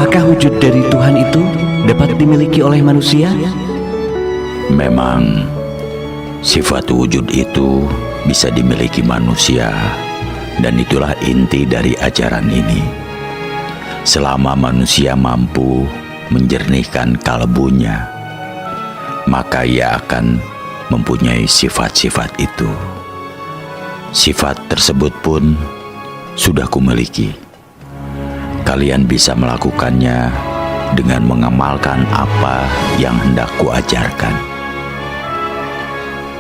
apakah wujud dari Tuhan itu dapat dimiliki oleh manusia? Memang sifat wujud itu bisa dimiliki manusia, dan itulah inti dari ajaran ini. Selama manusia mampu menjernihkan kalbunya, maka ia akan mempunyai sifat-sifat itu. Sifat tersebut pun sudah kumiliki. Kalian bisa melakukannya dengan mengamalkan apa yang hendak kuajarkan.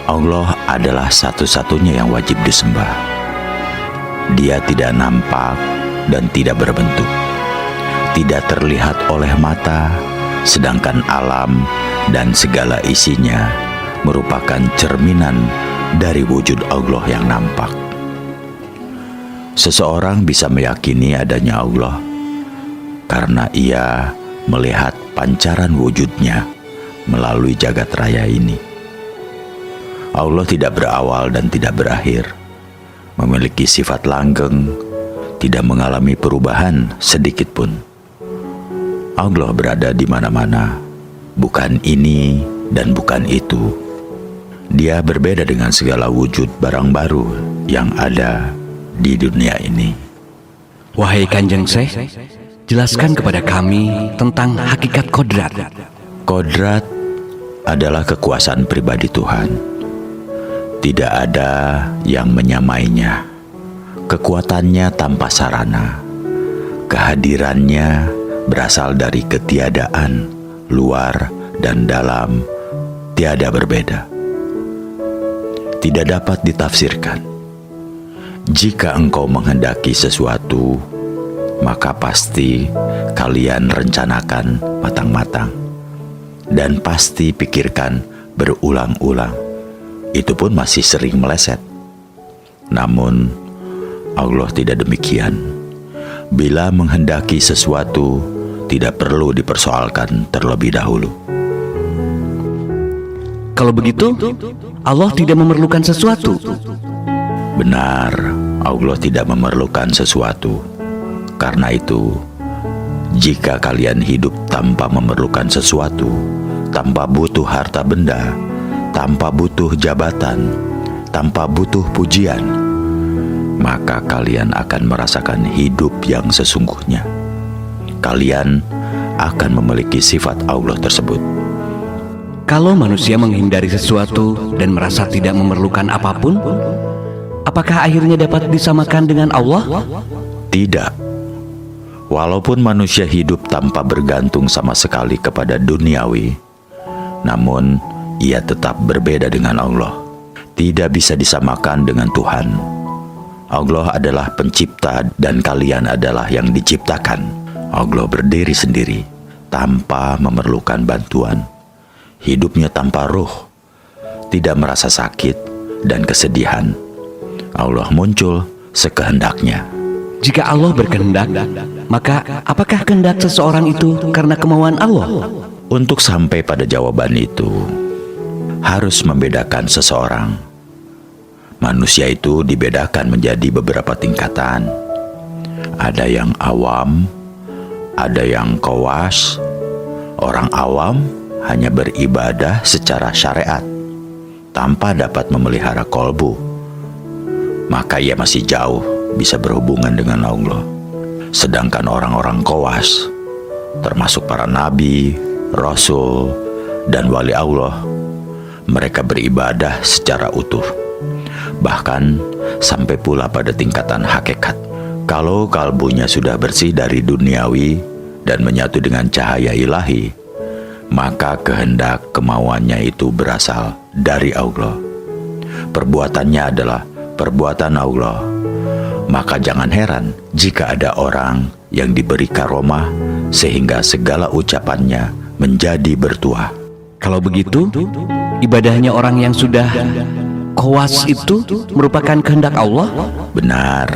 Allah adalah satu-satunya yang wajib disembah. Dia tidak nampak dan tidak berbentuk, tidak terlihat oleh mata, sedangkan alam dan segala isinya merupakan cerminan dari wujud Allah yang nampak. Seseorang bisa meyakini adanya Allah karena ia melihat pancaran wujudnya melalui jagat raya ini. Allah tidak berawal dan tidak berakhir, memiliki sifat langgeng, tidak mengalami perubahan sedikit pun. Allah berada di mana-mana, bukan ini dan bukan itu. Dia berbeda dengan segala wujud barang baru yang ada di dunia ini. Wahai Kanjeng Syekh, jelaskan kepada kami tentang hakikat kodrat. Kodrat adalah kekuasaan pribadi Tuhan. Tidak ada yang menyamainya. Kekuatannya tanpa sarana. Kehadirannya berasal dari ketiadaan, luar dan dalam, tiada berbeda. Tidak dapat ditafsirkan. Jika engkau menghendaki sesuatu, maka pasti kalian rencanakan matang-matang dan pasti pikirkan berulang-ulang. Itu pun masih sering meleset. Namun Allah tidak demikian. Bila menghendaki sesuatu, tidak perlu dipersoalkan terlebih dahulu. Kalau begitu, Allah tidak memerlukan sesuatu. Benar, Allah tidak memerlukan sesuatu. Karena itu, jika kalian hidup tanpa memerlukan sesuatu, tanpa butuh harta benda, tanpa butuh jabatan, tanpa butuh pujian, maka kalian akan merasakan hidup yang sesungguhnya. Kalian akan memiliki sifat Allah tersebut. Kalau manusia menghindari sesuatu dan merasa tidak memerlukan apapun, apakah akhirnya dapat disamakan dengan Allah? Tidak. Walaupun manusia hidup tanpa bergantung sama sekali kepada duniawi, namun ia tetap berbeda dengan Allah. Tidak bisa disamakan dengan Tuhan. Allah adalah pencipta dan kalian adalah yang diciptakan. Allah berdiri sendiri tanpa memerlukan bantuan. Hidupnya tanpa ruh, tidak merasa sakit dan kesedihan. Allah muncul sekehendaknya. Jika Allah berkehendak, maka apakah kehendak seseorang itu karena kemauan Allah? Untuk sampai pada jawaban itu, harus membedakan seseorang. Manusia itu dibedakan menjadi beberapa tingkatan. Ada yang awam, ada yang khawas. Orang awam hanya beribadah secara syariat, tanpa dapat memelihara kolbu. Maka ia masih jauh bisa berhubungan dengan Allah. Sedangkan orang-orang khawas, termasuk para nabi, rasul, dan wali Allah, mereka beribadah secara utuh, bahkan sampai pula pada tingkatan hakikat. Kalau kalbunya sudah bersih dari duniawi dan menyatu dengan cahaya ilahi, maka kehendak kemauannya itu berasal dari Allah. Perbuatannya adalah perbuatan Allah. Maka jangan heran jika ada orang yang diberi karomah sehingga segala ucapannya menjadi bertuah. Kalau begitu, ibadahnya orang yang sudah khawas itu merupakan kehendak Allah? Benar,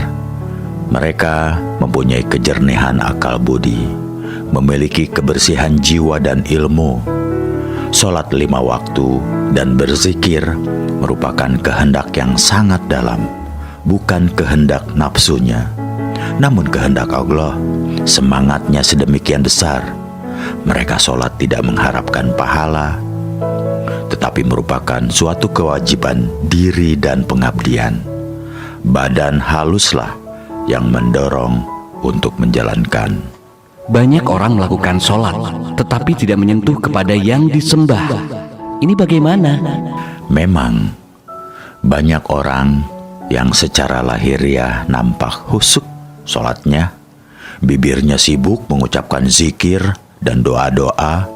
mereka mempunyai kejernihan akal budi, memiliki kebersihan jiwa dan ilmu. Sholat 5 waktu dan berzikir merupakan kehendak yang sangat dalam, bukan kehendak nafsunya. Namun kehendak Allah, semangatnya sedemikian besar. Mereka sholat tidak mengharapkan pahala, tetapi merupakan suatu kewajiban diri dan pengabdian. Badan haluslah yang mendorong untuk menjalankan. Banyak orang melakukan sholat, tetapi tidak menyentuh kepada yang disembah. Ini bagaimana? Memang banyak orang yang secara lahiriah nampak khusyuk sholatnya, bibirnya sibuk mengucapkan zikir dan doa-doa,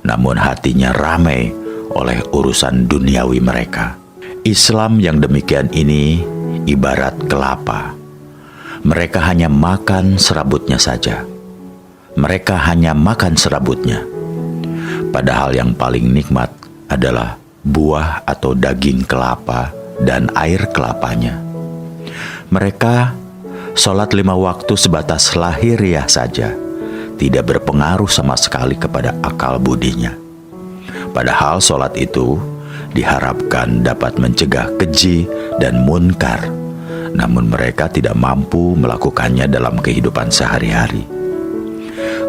namun hatinya ramai oleh urusan duniawi mereka. Islam yang demikian ini ibarat kelapa. Mereka hanya makan serabutnya saja. Mereka hanya makan serabutnya. Padahal yang paling nikmat adalah buah atau daging kelapa dan air kelapanya. Mereka sholat 5 waktu sebatas lahiriah saja, tidak berpengaruh sama sekali kepada akal budinya. Padahal sholat itu diharapkan dapat mencegah keji dan munkar, namun mereka tidak mampu melakukannya dalam kehidupan sehari-hari.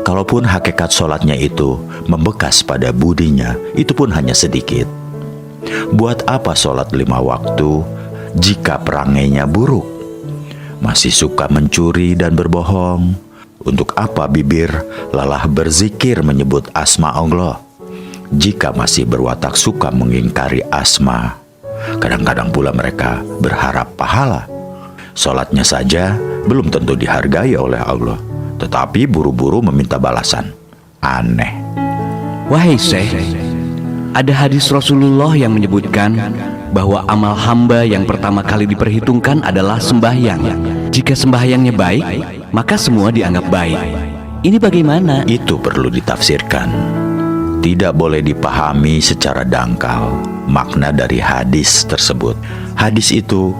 Kalaupun hakikat sholatnya itu membekas pada budinya, itu pun hanya sedikit. Buat apa sholat 5 waktu jika perangainya buruk? Masih suka mencuri dan berbohong? Untuk apa bibir lelah berzikir menyebut asma Allah jika masih berwatak suka mengingkari asma? Kadang-kadang pula mereka berharap pahala. Sholatnya saja belum tentu dihargai oleh Allah, tetapi buru-buru meminta balasan. Aneh. Wahai Syekh, ada hadis Rasulullah yang menyebutkan bahwa amal hamba yang pertama kali diperhitungkan adalah sembahyang. Jika sembahyangnya baik, maka semua dianggap baik. Ini bagaimana? Itu perlu ditafsirkan. Tidak boleh dipahami secara dangkal makna dari hadis tersebut. Hadis itu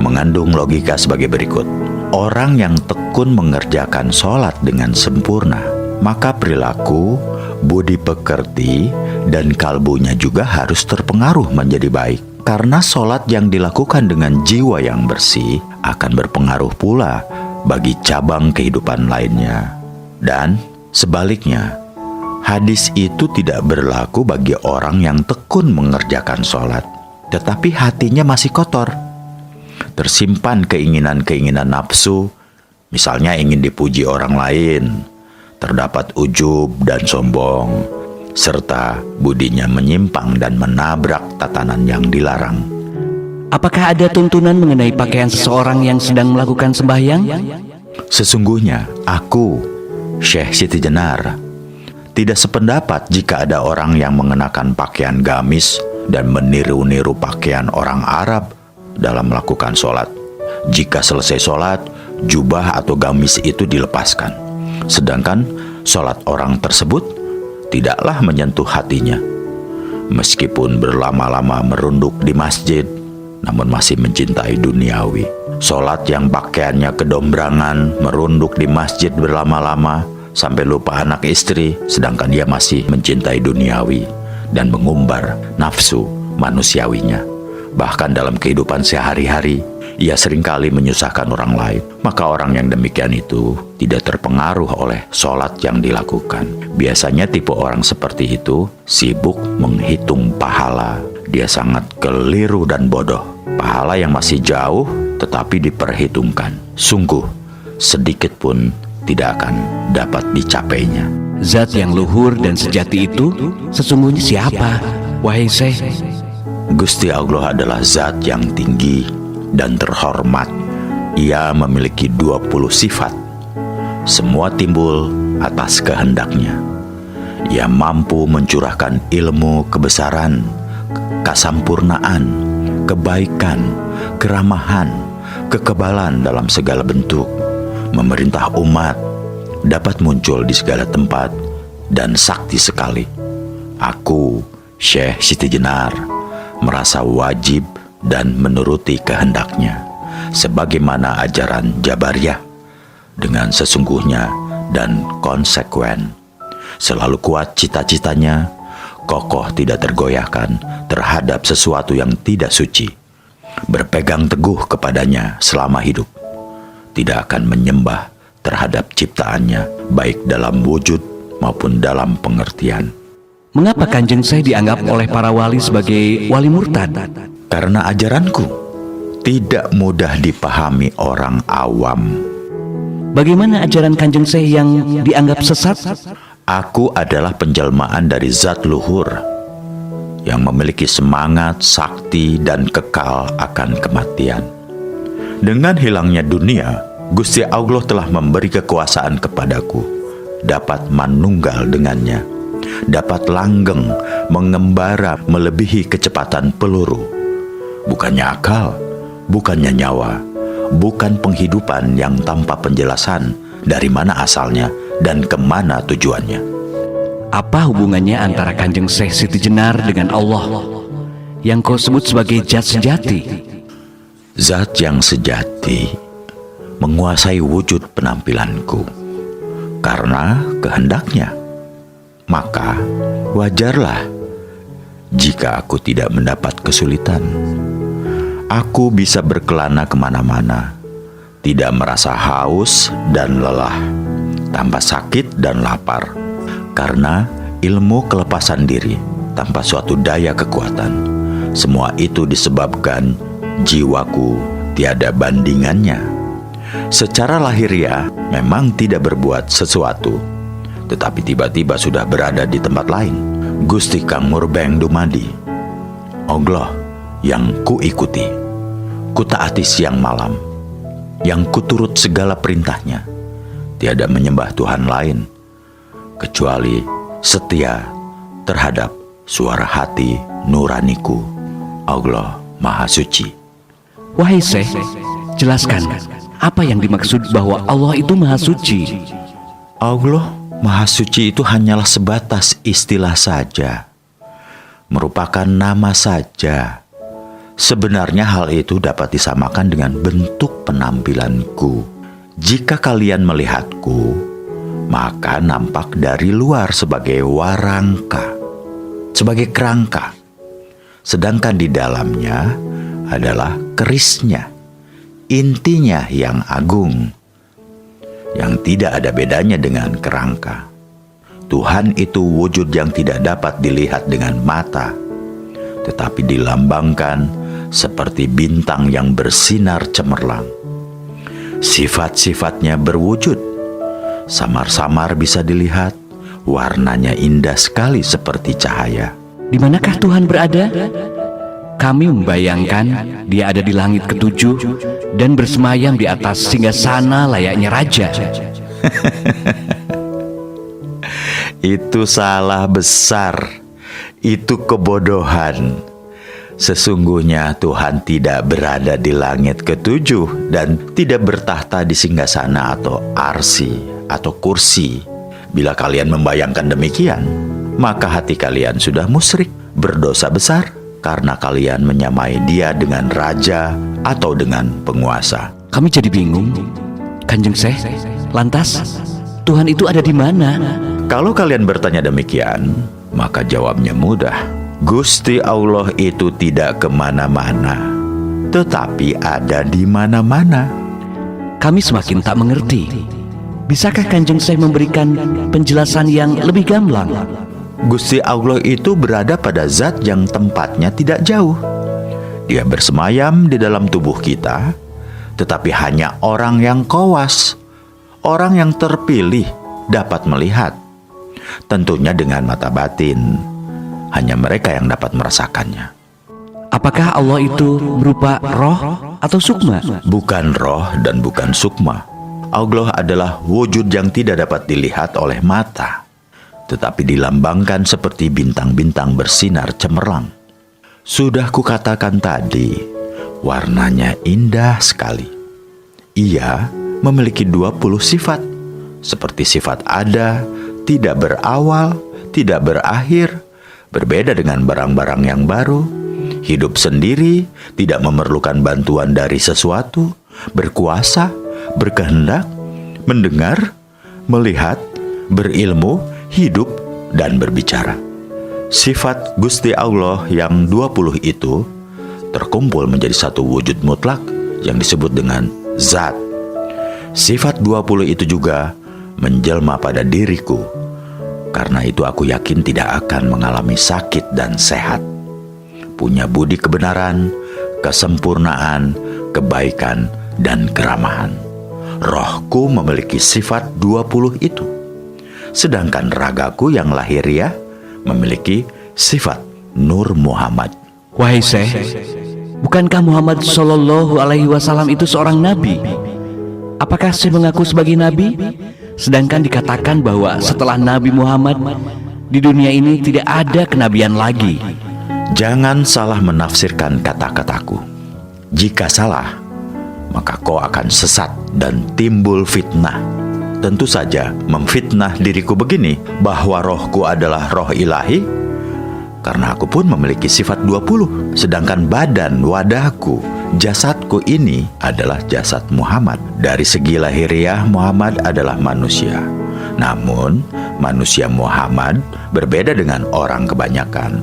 mengandung logika sebagai berikut. Orang yang tekun mengerjakan sholat dengan sempurna, maka perilaku, budi pekerti, dan kalbunya juga harus terpengaruh menjadi baik. Karena sholat yang dilakukan dengan jiwa yang bersih akan berpengaruh pula bagi cabang kehidupan lainnya. Dan sebaliknya, hadis itu tidak berlaku bagi orang yang tekun mengerjakan sholat, tetapi hatinya masih kotor. Tersimpan keinginan-keinginan nafsu, misalnya ingin dipuji orang lain, terdapat ujub dan sombong, serta budinya menyimpang dan menabrak tatanan yang dilarang. Apakah ada tuntunan mengenai pakaian seseorang yang sedang melakukan sembahyang? Sesungguhnya aku, Syekh Siti Jenar, tidak sependapat jika ada orang yang mengenakan pakaian gamis dan meniru-niru pakaian orang Arab dalam melakukan sholat. Jika selesai sholat, jubah atau gamis itu dilepaskan, sedangkan sholat orang tersebut tidaklah menyentuh hatinya. Meskipun berlama-lama merunduk di masjid, namun masih mencintai duniawi. Sholat yang pakaiannya kedombrangan, merunduk di masjid berlama-lama sampai lupa anak istri, sedangkan dia masih mencintai duniawi dan mengumbar nafsu manusiawinya. Bahkan dalam kehidupan sehari-hari, ia seringkali menyusahkan orang lain. Maka orang yang demikian itu tidak terpengaruh oleh sholat yang dilakukan. Biasanya tipe orang seperti itu sibuk menghitung pahala. Dia sangat keliru dan bodoh. Pahala yang masih jauh tetapi diperhitungkan, sungguh sedikit pun tidak akan dapat dicapainya. Zat yang luhur dan sejati itu sesungguhnya siapa, wahai Syekh? Gusti Allah adalah zat yang tinggi dan terhormat. Ia memiliki 20 sifat. Semua timbul atas kehendaknya. Ia mampu mencurahkan ilmu kebesaran, kesampurnaan, kebaikan, keramahan, kekebalan dalam segala bentuk. Memerintah umat, dapat muncul di segala tempat, dan sakti sekali. Aku, Syekh Siti Jenar, merasa wajib dan menuruti kehendaknya sebagaimana ajaran Jabariyah, dengan sesungguhnya dan konsekuen. Selalu kuat cita-citanya, kokoh tidak tergoyahkan terhadap sesuatu yang tidak suci, berpegang teguh kepadanya selama hidup. tidak akan menyembah terhadap ciptaannya, baik dalam wujud maupun dalam pengertian. Mengapa Kanjeng Syekh dianggap oleh para wali sebagai wali murtad? Karena ajaranku tidak mudah dipahami orang awam. Bagaimana ajaran Kanjeng Syekh yang dianggap sesat? Aku adalah penjelmaan dari zat luhur yang memiliki semangat, sakti, dan kekal akan kematian. Dengan hilangnya dunia, Gusti Allah telah memberi kekuasaan kepadaku, dapat manunggal dengannya, dapat langgeng, mengembara melebihi kecepatan peluru. Bukannya akal, bukannya nyawa, bukan penghidupan yang tanpa penjelasan dari mana asalnya dan kemana tujuannya. Apa hubungannya antara Kanjeng Syekh Siti Jenar dengan Allah yang kau sebut sebagai zat sejati? Zat yang sejati menguasai wujud penampilanku karena kehendaknya. Maka wajarlah jika aku tidak mendapat kesulitan. Aku bisa berkelana kemana-mana, tidak merasa haus dan lelah, tanpa sakit dan lapar, karena ilmu kelepasan diri tanpa suatu daya kekuatan. Semua itu disebabkan jiwaku tiada bandingannya. Secara lahiriah memang tidak berbuat sesuatu, tetapi tiba-tiba sudah berada di tempat lain. Gusti Kang Murbeng dumadi, Allah yang kuikuti, kutaati siang malam, yang kuturut segala perintahnya. Tiada menyembah Tuhan lain kecuali setia terhadap suara hati nuraniku. Allah Maha Suci. Wahai Syekh, jelaskan apa yang dimaksud bahwa Allah itu Maha Suci? Allah Maha Suci itu hanyalah sebatas istilah saja, merupakan nama saja. Sebenarnya hal itu dapat disamakan dengan bentuk penampilanku. Jika kalian melihatku, maka nampak dari luar sebagai warangka, sebagai kerangka. Sedangkan di dalamnya adalah kerisnya, intinya yang agung, yang tidak ada bedanya dengan kerangka. Tuhan itu wujud yang tidak dapat dilihat dengan mata, tetapi dilambangkan seperti bintang yang bersinar cemerlang. Sifat-sifatnya berwujud, samar-samar bisa dilihat, warnanya indah sekali seperti cahaya. Di manakah Tuhan berada? Kami membayangkan Dia ada di langit ketujuh dan bersemayam di atas singgasana layaknya raja. Itu salah besar. Itu kebodohan. Sesungguhnya Tuhan tidak berada di langit ketujuh dan tidak bertahta di singgasana atau arsi atau kursi. Bila kalian membayangkan demikian, maka hati kalian sudah musyrik, berdosa besar, karena kalian menyamai Dia dengan raja atau dengan penguasa. Kami jadi bingung, Kanjeng Syekh. Lantas, Tuhan itu ada di mana? Kalau kalian bertanya demikian, maka jawabnya mudah. Gusti Allah itu tidak kemana-mana, tetapi ada di mana-mana. Kami semakin tak mengerti. Bisakah Kanjeng Syekh memberikan penjelasan yang lebih gamblang? Gusti Allah itu berada pada zat yang tempatnya tidak jauh. Dia bersemayam di dalam tubuh kita, tetapi hanya orang yang kowas, orang yang terpilih dapat melihat. Tentunya dengan mata batin, hanya mereka yang dapat merasakannya. Apakah Allah itu berupa roh atau sukma? Bukan roh dan bukan sukma. Allah adalah wujud yang tidak dapat dilihat oleh mata, tetapi dilambangkan seperti bintang-bintang bersinar cemerlang. Sudah kukatakan tadi, warnanya indah sekali. Ia memiliki 20 sifat, seperti sifat ada, tidak berawal, tidak berakhir, berbeda dengan barang-barang yang baru, hidup sendiri, tidak memerlukan bantuan dari sesuatu, berkuasa, berkehendak, mendengar, melihat, berilmu, hidup, dan berbicara. Sifat Gusti Allah yang 20 itu terkumpul menjadi satu wujud mutlak yang disebut dengan zat. Sifat 20 itu juga menjelma pada diriku. Karena itu aku yakin tidak akan mengalami sakit dan sehat. Punya budi kebenaran, kesempurnaan, kebaikan, dan keramahan. Rohku memiliki sifat 20 itu. Sedangkan ragaku yang lahiriah memiliki sifat Nur Muhammad. Wahai Syekh, bukankah Muhammad Shallallahu Alaihi Wasallam itu seorang nabi? Apakah Syekh mengaku sebagai nabi? Sedangkan dikatakan bahwa setelah Nabi Muhammad di dunia ini tidak ada kenabian lagi. Jangan salah menafsirkan kata-kataku. Jika salah, maka kau akan sesat dan timbul fitnah. Tentu saja memfitnah diriku begini, bahwa rohku adalah roh ilahi, karena aku pun memiliki sifat 20. Sedangkan badan, wadahku, jasadku ini adalah jasad Muhammad. Dari segi lahiriah, Muhammad adalah manusia. Namun, manusia Muhammad berbeda dengan orang kebanyakan.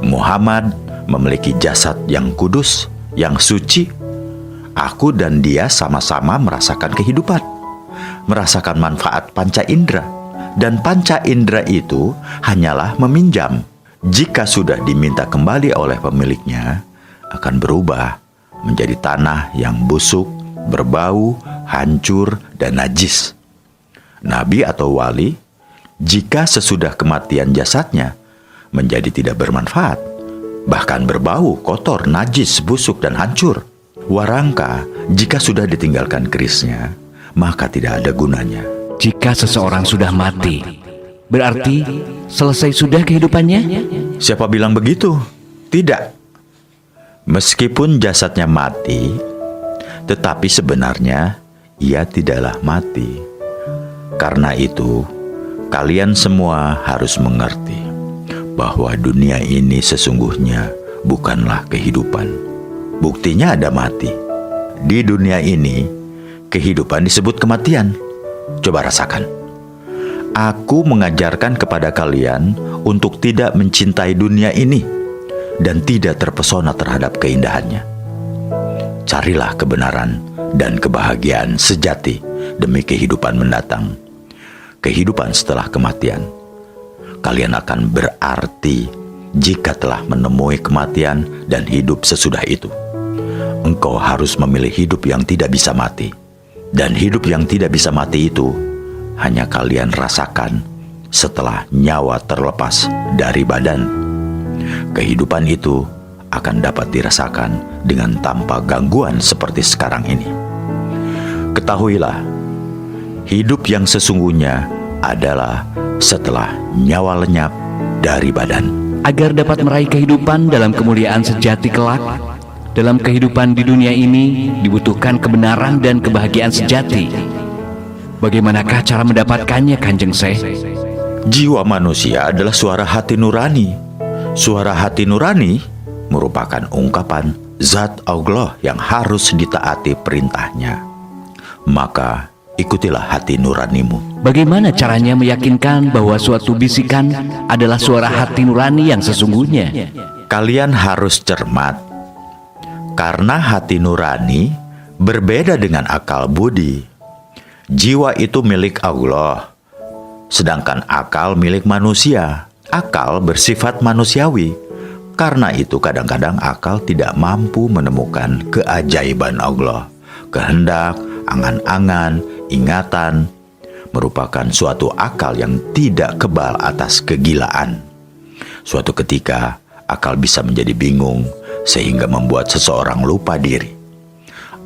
Muhammad memiliki jasad yang kudus, yang suci. Aku dan dia sama-sama merasakan kehidupan, merasakan manfaat panca indera. Dan panca indera itu hanyalah meminjam. Jika sudah diminta kembali oleh pemiliknya, akan berubah menjadi tanah yang busuk, berbau, hancur, dan najis. Nabi atau wali, jika sesudah kematian jasadnya menjadi tidak bermanfaat, bahkan berbau, kotor, najis, busuk, dan hancur. Warangka, jika sudah ditinggalkan kerisnya, maka tidak ada gunanya. Jika seseorang sudah mati, berarti selesai sudah kehidupannya? Siapa bilang begitu? Tidak. Meskipun jasadnya mati, tetapi sebenarnya ia tidaklah mati. Karena itu, kalian semua harus mengerti bahwa dunia ini sesungguhnya bukanlah kehidupan. Buktinya ada mati. Di dunia ini, kehidupan disebut kematian. Coba rasakan. Aku mengajarkan kepada kalian untuk tidak mencintai dunia ini dan tidak terpesona terhadap keindahannya. Carilah kebenaran dan kebahagiaan sejati demi kehidupan mendatang. Kehidupan setelah kematian. Kalian akan berarti jika telah menemui kematian dan hidup sesudah itu. Engkau harus memilih hidup yang tidak bisa mati. Dan hidup yang tidak bisa mati itu hanya kalian rasakan setelah nyawa terlepas dari badan. Kehidupan itu akan dapat dirasakan dengan tanpa gangguan seperti sekarang ini. Ketahuilah, hidup yang sesungguhnya adalah setelah nyawa lenyap dari badan. Agar dapat meraih kehidupan dalam kemuliaan sejati kelak, dalam kehidupan di dunia ini dibutuhkan kebenaran dan kebahagiaan sejati. Bagaimanakah cara mendapatkannya, Kanjeng Syekh? Jiwa manusia adalah suara hati nurani. Suara hati nurani merupakan ungkapan zat Allah yang harus ditaati perintahnya. Maka ikutilah hati nuranimu. Bagaimana caranya meyakinkan bahwa suatu bisikan adalah suara hati nurani yang sesungguhnya? Kalian harus cermat. Karena hati nurani berbeda dengan akal budi. Jiwa itu milik Allah, sedangkan akal milik manusia. Akal bersifat manusiawi. Karena itu kadang-kadang akal tidak mampu menemukan keajaiban Allah. Kehendak, angan-angan, ingatan merupakan suatu akal yang tidak kebal atas kegilaan. Suatu ketika akal bisa menjadi bingung sehingga membuat seseorang lupa diri.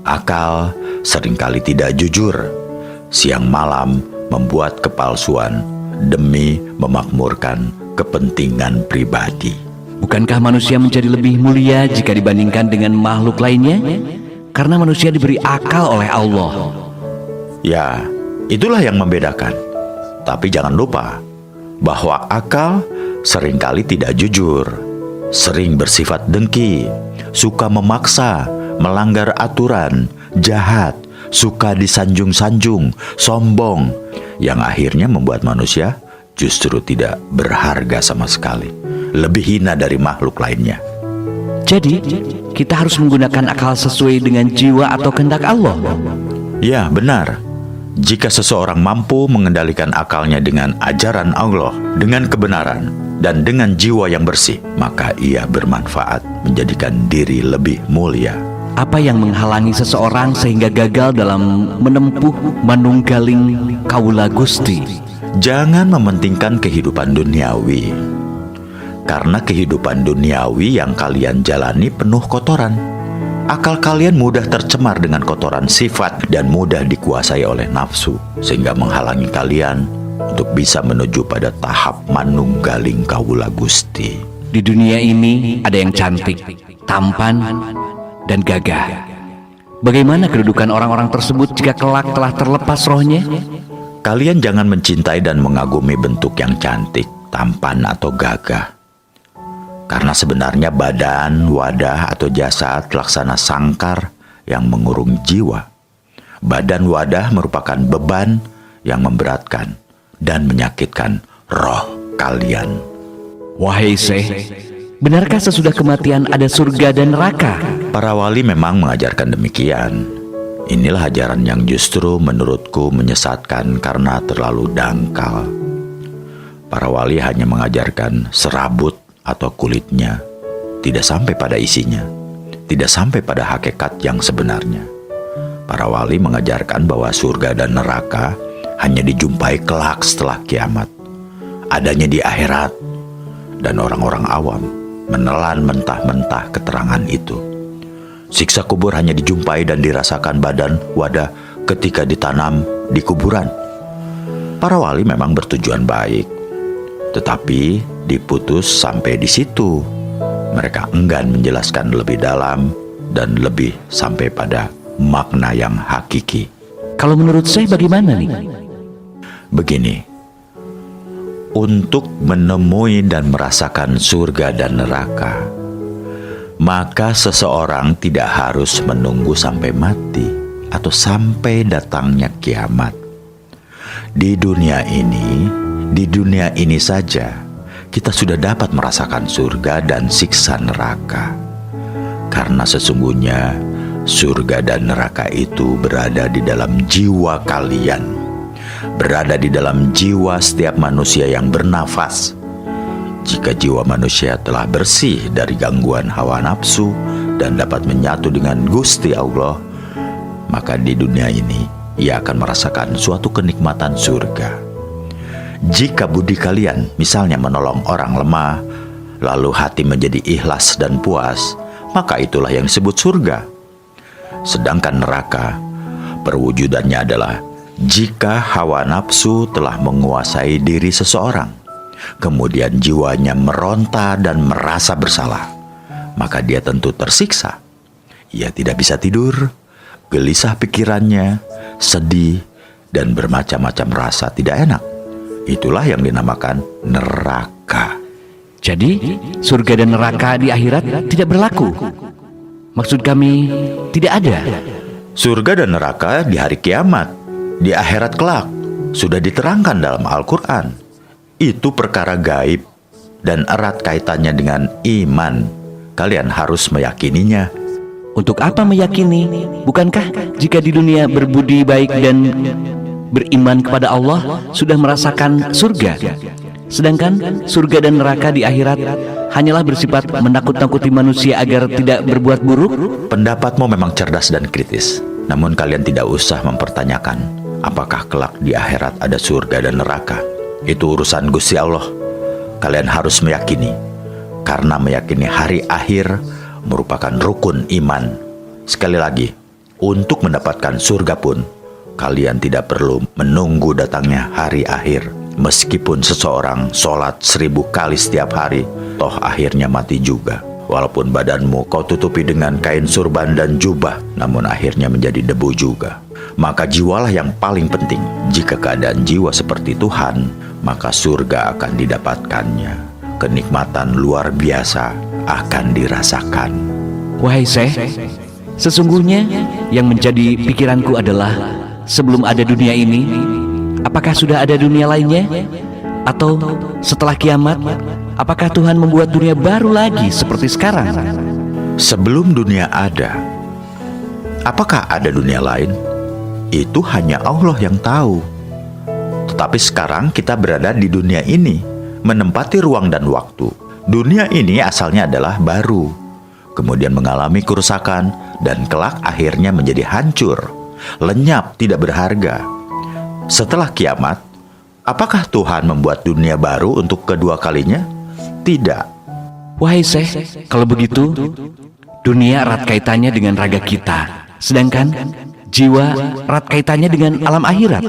Akal seringkali tidak jujur. Siang malam membuat kepalsuan demi memakmurkan kepentingan pribadi. Bukankah manusia menjadi lebih mulia jika dibandingkan dengan makhluk lainnya? Karena manusia diberi akal oleh Allah. Ya, itulah yang membedakan. Tapi jangan lupa bahwa akal seringkali tidak jujur, sering bersifat dengki, suka memaksa, melanggar aturan, jahat, suka disanjung-sanjung, sombong, yang akhirnya membuat manusia justru tidak berharga sama sekali, lebih hina dari makhluk lainnya. Jadi, kita harus menggunakan akal sesuai dengan jiwa atau kehendak Allah. Ya, benar. Jika seseorang mampu mengendalikan akalnya dengan ajaran Allah, dengan kebenaran, dan dengan jiwa yang bersih, maka ia bermanfaat, menjadikan diri lebih mulia. Apa yang menghalangi seseorang sehingga gagal dalam menempuh manunggaling kaula Gusti? Jangan mementingkan kehidupan duniawi, karena kehidupan duniawi yang kalian jalani penuh kotoran. Akal kalian mudah tercemar dengan kotoran sifat dan mudah dikuasai oleh nafsu, sehingga menghalangi kalian untuk bisa menuju pada tahap manunggaling kaula Gusti. Di dunia ini ada yang cantik, tampan, dan gagah. Bagaimana kedudukan orang-orang tersebut jika kelak telah terlepas rohnya? Kalian jangan mencintai dan mengagumi bentuk yang cantik, tampan, atau gagah. Karena sebenarnya badan, wadah, atau jasad laksana sangkar yang mengurung jiwa. Badan wadah merupakan beban yang memberatkan dan menyakitkan roh kalian. Wahai Syekh, benarkah sesudah kematian ada surga dan neraka? Para wali memang mengajarkan demikian. Inilah ajaran yang justru menurutku menyesatkan karena terlalu dangkal. Para wali hanya mengajarkan serabut atau kulitnya, tidak sampai pada isinya, tidak sampai pada hakikat yang sebenarnya. Para wali mengajarkan bahwa surga dan neraka hanya dijumpai kelak setelah kiamat, adanya di akhirat, dan orang-orang awam menelan mentah-mentah keterangan itu. Siksa kubur hanya dijumpai dan dirasakan badan wadah ketika ditanam di kuburan. Para wali memang bertujuan baik, tetapi diputus sampai di situ. Mereka enggan menjelaskan lebih dalam dan lebih sampai pada makna yang hakiki. Kalau menurut saya bagaimana nih? Begini, untuk menemui dan merasakan surga dan neraka, maka seseorang tidak harus menunggu sampai mati atau sampai datangnya kiamat. Di dunia ini saja kita sudah dapat merasakan surga dan siksa neraka. Karena sesungguhnya surga dan neraka itu berada di dalam jiwa kalian, berada di dalam jiwa setiap manusia yang bernafas. Jika jiwa manusia telah bersih dari gangguan hawa nafsu dan dapat menyatu dengan Gusti Allah, maka di dunia ini ia akan merasakan suatu kenikmatan surga. Jika budi kalian misalnya menolong orang lemah, lalu hati menjadi ikhlas dan puas, maka itulah yang disebut surga. Sedangkan neraka, perwujudannya adalah jika hawa nafsu telah menguasai diri seseorang, kemudian jiwanya meronta dan merasa bersalah, maka dia tentu tersiksa. Ia tidak bisa tidur, gelisah pikirannya, sedih, dan bermacam-macam rasa tidak enak. Itulah yang dinamakan neraka. Jadi, surga dan neraka di akhirat tidak berlaku? Maksud kami, tidak ada. Surga dan neraka di hari kiamat, di akhirat kelak, sudah diterangkan dalam Al-Quran. Itu perkara gaib dan erat kaitannya dengan iman. Kalian harus meyakininya. Untuk apa meyakini? Bukankah jika di dunia berbudi baik dan beriman kepada Allah sudah merasakan surga? Sedangkan surga dan neraka di akhirat hanyalah bersifat menakut-nakuti manusia agar tidak berbuat buruk. Pendapatmu memang cerdas dan kritis, namun kalian tidak usah mempertanyakan apakah kelak di akhirat ada surga dan neraka. Itu urusan Gusti Allah. Kalian harus meyakini, karena meyakini hari akhir merupakan rukun iman. Sekali lagi, untuk mendapatkan surga pun kalian tidak perlu menunggu datangnya hari akhir. Meskipun seseorang sholat 1000 kali setiap hari, toh akhirnya mati juga. Walaupun badanmu kau tutupi dengan kain surban dan jubah, namun akhirnya menjadi debu juga. Maka jiwalah yang paling penting. Jika keadaan jiwa seperti Tuhan, maka surga akan didapatkannya. Kenikmatan luar biasa akan dirasakan. Wahai Syekh, sesungguhnya yang menjadi pikiranku adalah, sebelum ada dunia ini, apakah sudah ada dunia lainnya? Atau setelah kiamat, apakah Tuhan membuat dunia baru lagi seperti sekarang? Sebelum dunia ada, apakah ada dunia lain? itu hanya Allah yang tahu. Tetapi sekarang kita berada di dunia ini, menempati ruang dan waktu. Dunia ini asalnya adalah baru, kemudian mengalami kerusakan, dan kelak akhirnya menjadi hancur, lenyap, tidak berharga. Setelah kiamat, apakah Tuhan membuat dunia baru untuk kedua kalinya? Tidak. Wahai Syekh, kalau begitu, dunia erat kaitannya dengan raga kita, sedangkan jiwa erat kaitannya dengan alam akhirat.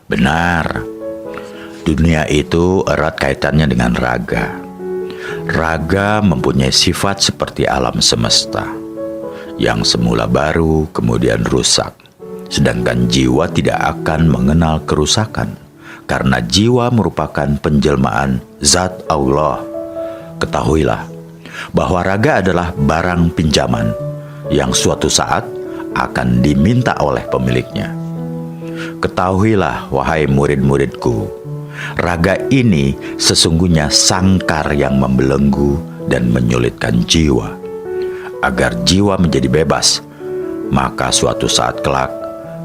Benar. Dunia itu erat kaitannya dengan raga. Raga mempunyai sifat seperti alam semesta, yang semula baru kemudian rusak. Sedangkan jiwa tidak akan mengenal kerusakan, karena jiwa merupakan penjelmaan zat Allah. Ketahuilah bahwa raga adalah barang pinjaman yang suatu saat akan diminta oleh pemiliknya. Ketahuilah, wahai murid-muridku, raga ini sesungguhnya sangkar yang membelenggu dan menyulitkan jiwa. Agar jiwa menjadi bebas, maka suatu saat kelak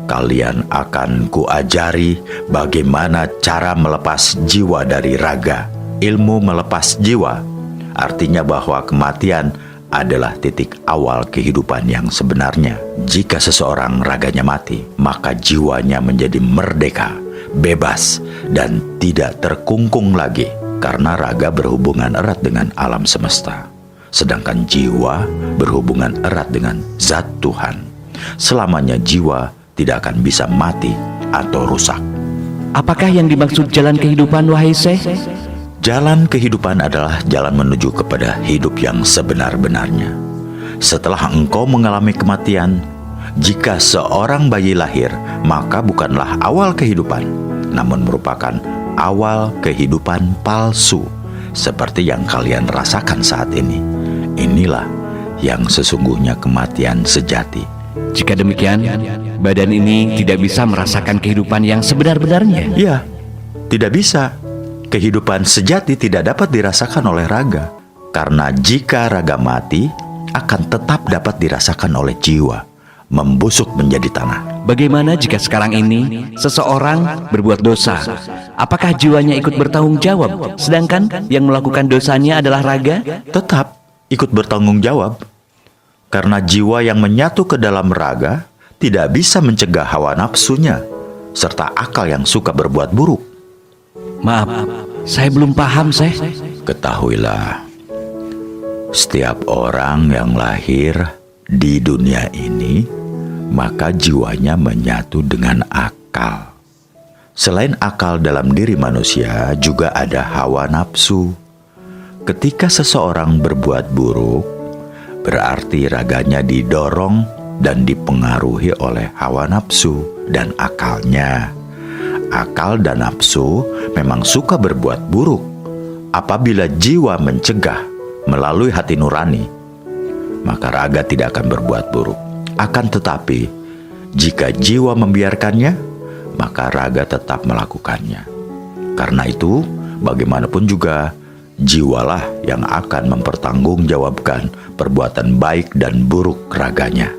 kalian akan kuajari bagaimana cara melepas jiwa dari raga. Ilmu melepas jiwa artinya bahwa kematian adalah titik awal kehidupan yang sebenarnya. Jika seseorang raganya mati, maka jiwanya menjadi merdeka, bebas, dan tidak terkungkung lagi, karena raga berhubungan erat dengan alam semesta, sedangkan jiwa berhubungan erat dengan zat Tuhan. Selamanya jiwa tidak akan bisa mati atau rusak. Apakah yang dimaksud jalan kehidupan, wahai Syekh? Jalan kehidupan adalah jalan menuju kepada hidup yang sebenar-benarnya. Setelah engkau mengalami kematian, jika seorang bayi lahir, maka bukanlah awal kehidupan, namun merupakan awal kehidupan palsu, seperti yang kalian rasakan saat ini. Inilah yang sesungguhnya kematian sejati. Jika demikian, badan ini tidak bisa merasakan kehidupan yang sebenar-benarnya. Ya, tidak bisa. Kehidupan sejati tidak dapat dirasakan oleh raga, karena jika raga mati, akan tetap dapat dirasakan oleh jiwa, membusuk menjadi tanah. Bagaimana jika sekarang ini seseorang berbuat dosa? Apakah jiwanya ikut bertanggung jawab, sedangkan yang melakukan dosanya adalah raga? Tetap ikut bertanggung jawab, karena jiwa yang menyatu ke dalam raga tidak bisa mencegah hawa nafsunya, serta akal yang suka berbuat buruk. Maaf, saya belum paham, Syekh. Ketahuilah, setiap orang yang lahir di dunia ini, maka jiwanya menyatu dengan akal. Selain akal dalam diri manusia, juga ada hawa nafsu. Ketika seseorang berbuat buruk, berarti raganya didorong dan dipengaruhi oleh hawa nafsu dan akalnya. Akal dan nafsu memang suka berbuat buruk. Apabila jiwa mencegah melalui hati nurani, maka raga tidak akan berbuat buruk. Akan tetapi, jika jiwa membiarkannya, maka raga tetap melakukannya. Karena itu, bagaimanapun juga, jiwalah yang akan mempertanggungjawabkan perbuatan baik dan buruk raganya.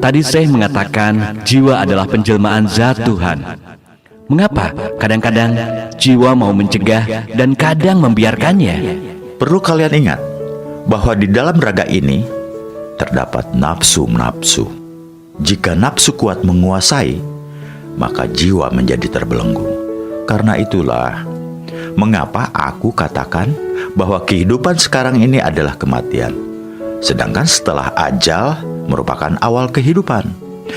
Tadi Syekh mengatakan jiwa adalah penjelmaan zat Tuhan. Mengapa kadang-kadang jiwa mau mencegah dan kadang membiarkannya? Perlu kalian ingat bahwa di dalam raga ini terdapat nafsu-nafsu. Jika nafsu kuat menguasai, maka jiwa menjadi terbelenggu. Karena itulah mengapa aku katakan bahwa kehidupan sekarang ini adalah kematian, sedangkan setelah ajal merupakan awal kehidupan.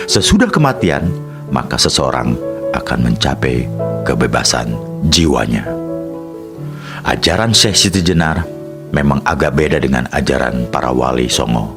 Sesudah kematian, maka seseorang akan mencapai kebebasan jiwanya. Ajaran Syekh Siti Jenar memang agak beda dengan ajaran para wali songo.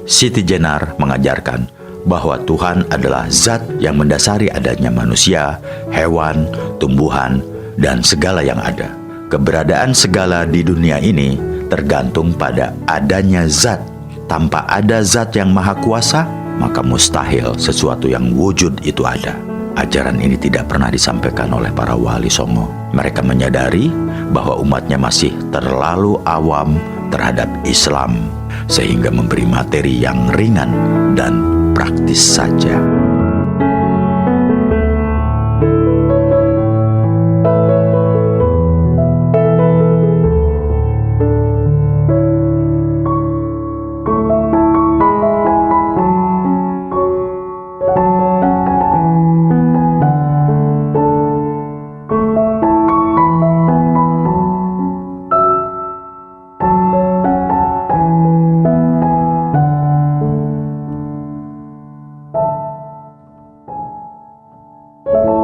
Siti Jenar mengajarkan bahwa Tuhan adalah zat yang mendasari adanya manusia, hewan, tumbuhan, dan segala yang ada. Keberadaan segala di dunia ini tergantung pada adanya zat. Tanpa ada zat yang maha kuasa, maka mustahil sesuatu yang wujud itu ada. Ajaran ini tidak pernah disampaikan oleh para wali songo. Mereka menyadari bahwa umatnya masih terlalu awam terhadap Islam, sehingga memberi materi yang ringan dan praktis saja. Thank